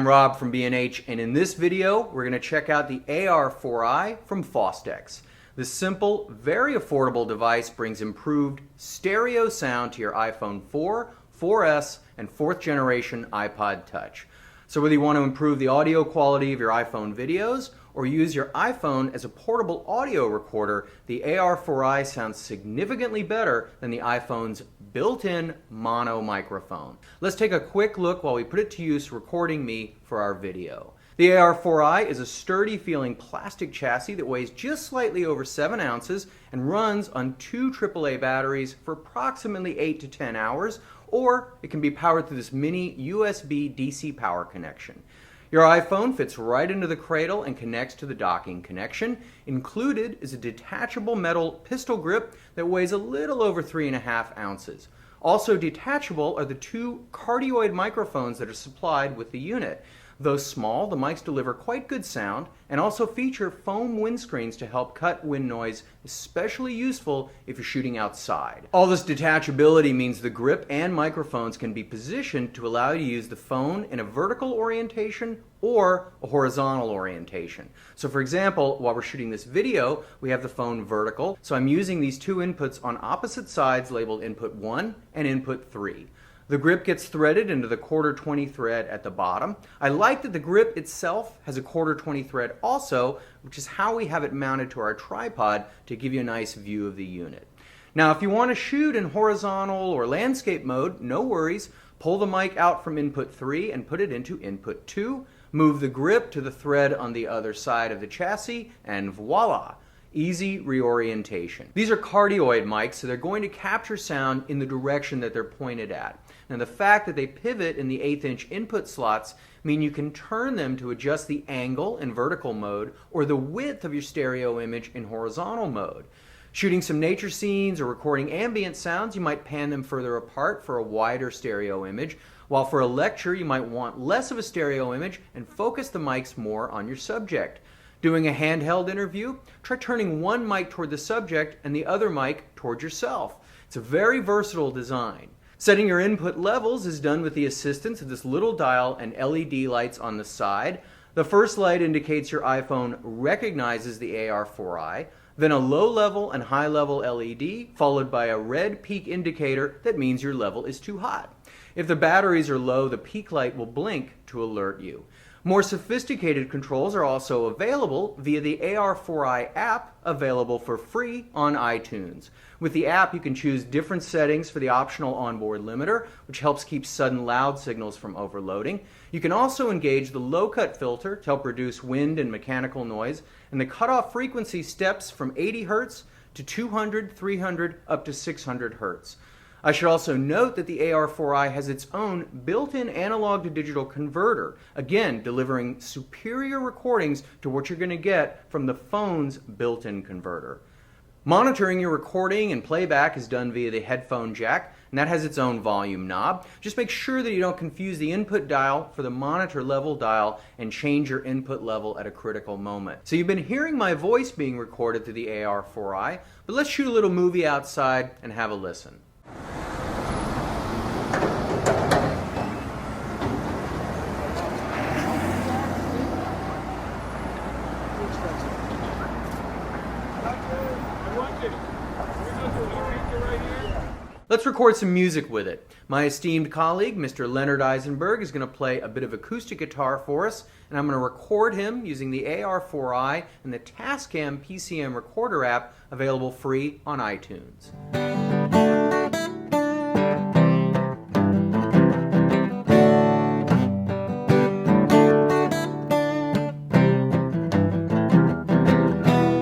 I'm Rob from B&H, and in this video we're going to check out the AR-4i from Fostex. This simple, very affordable device brings improved stereo sound to your iPhone 4, 4S, and 4th generation iPod Touch. So whether you want to improve the audio quality of your iPhone videos or use your iPhone as a portable audio recorder, the AR-4i sounds significantly better than the iPhone's built-in mono microphone. Let's take a quick look while we put it to use recording me for our video. The AR-4i is a sturdy feeling plastic chassis that weighs just slightly over 7 ounces and runs on 2 AAA batteries for approximately 8 to 10 hours, or it can be powered through this mini USB DC power connection. Your iPhone fits right into the cradle and connects to the docking connection. Included is a detachable metal pistol grip that weighs a little over 3.5 ounces. Also detachable are the 2 cardioid microphones that are supplied with the unit. Though small, the mics deliver quite good sound and also feature foam windscreens to help cut wind noise, especially useful if you're shooting outside. All this detachability means the grip and microphones can be positioned to allow you to use the phone in a vertical orientation or a horizontal orientation. So for example, while we're shooting this video, we have the phone vertical, so I'm using these 2 inputs on opposite sides labeled input 1 and input 3. The grip gets threaded into the 1/4 20 thread at the bottom. I like that the grip itself has a 1/4 20 thread also, which is how we have it mounted to our tripod to give you a nice view of the unit. Now, if you want to shoot in horizontal or landscape mode, no worries. Pull the mic out from input 3 and put it into input 2. Move the grip to the thread on the other side of the chassis, and voila! Easy reorientation. These are cardioid mics, so they're going to capture sound in the direction that they're pointed at. Now the fact that they pivot in the 1/8 inch input slots mean you can turn them to adjust the angle in vertical mode or the width of your stereo image in horizontal mode. Shooting some nature scenes or recording ambient sounds, you might pan them further apart for a wider stereo image, while for a lecture you might want less of a stereo image and focus the mics more on your subject. Doing a handheld interview, try turning one mic toward the subject and the other mic toward yourself. It's a very versatile design. Setting your input levels is done with the assistance of this little dial and LED lights on the side. The first light indicates your iPhone recognizes the AR-4i, then a low level and high level LED, followed by a red peak indicator that means your level is too hot. If the batteries are low, the peak light will blink to alert you. More sophisticated controls are also available via the AR-4i app, available for free on iTunes. With the app, you can choose different settings for the optional onboard limiter, which helps keep sudden loud signals from overloading. You can also engage the low-cut filter to help reduce wind and mechanical noise, and the cutoff frequency steps from 80 Hz to 200, 300, up to 600 Hz. I should also note that the AR-4i has its own built-in analog to digital converter, again delivering superior recordings to what you're going to get from the phone's built-in converter. Monitoring your recording and playback is done via the headphone jack, and that has its own volume knob. Just make sure that you don't confuse the input dial for the monitor level dial and change your input level at a critical moment. So you've been hearing my voice being recorded through the AR-4i, but let's shoot a little movie outside and have a listen. Let's record some music with it. My esteemed colleague, Mr. Leonard Eisenberg, is going to play a bit of acoustic guitar for us, and I'm going to record him using the AR-4i and the Tascam PCM recorder app, available free on iTunes.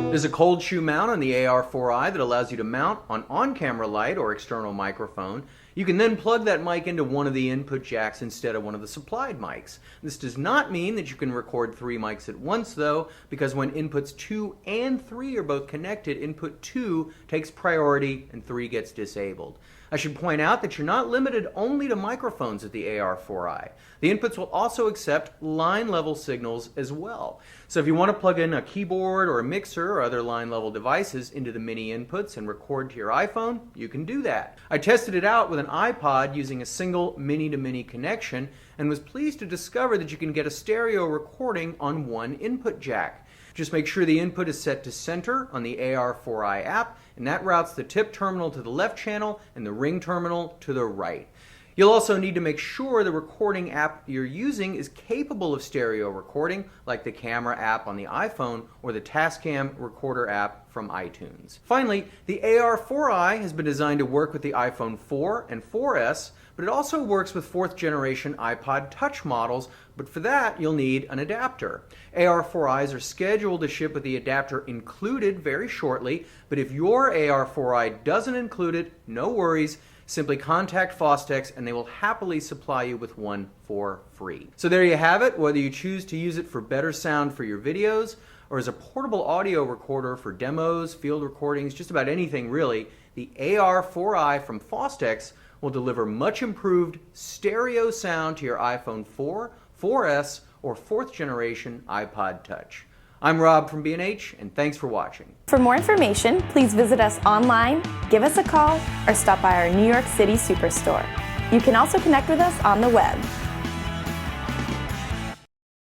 There's a cold shoe mount on the AR-4i that allows you to mount an on-camera light or external microphone. You can then plug that mic into one of the input jacks instead of one of the supplied mics. This does not mean that you can record 3 mics at once though, because when inputs 2 and 3 are both connected, input 2 takes priority and 3 gets disabled. I should point out that you're not limited only to microphones with the AR-4i. The inputs will also accept line level signals as well. So if you want to plug in a keyboard or a mixer or other line level devices into the mini inputs and record to your iPhone, you can do that. I tested it out with an iPod using a single mini-to-mini connection and was pleased to discover that you can get a stereo recording on one input jack. Just make sure the input is set to center on the AR-4i app, and that routes the tip terminal to the left channel and the ring terminal to the right. You'll also need to make sure the recording app you're using is capable of stereo recording, like the camera app on the iPhone or the Tascam recorder app from iTunes. Finally, the AR-4i has been designed to work with the iPhone 4 and 4S, but it also works with 4th generation iPod Touch models, but for that you'll need an adapter. AR-4is are scheduled to ship with the adapter included very shortly, but if your AR-4i doesn't include it, no worries. Simply contact Fostex and they will happily supply you with one for free. So there you have it. Whether you choose to use it for better sound for your videos or as a portable audio recorder for demos, field recordings, just about anything really, the AR-4i from Fostex will deliver much improved stereo sound to your iPhone 4, 4S, or 4th generation iPod Touch. I'm Rob from B&H, and thanks for watching. For more information, please visit us online, give us a call, or stop by our New York City Superstore. You can also connect with us on the web.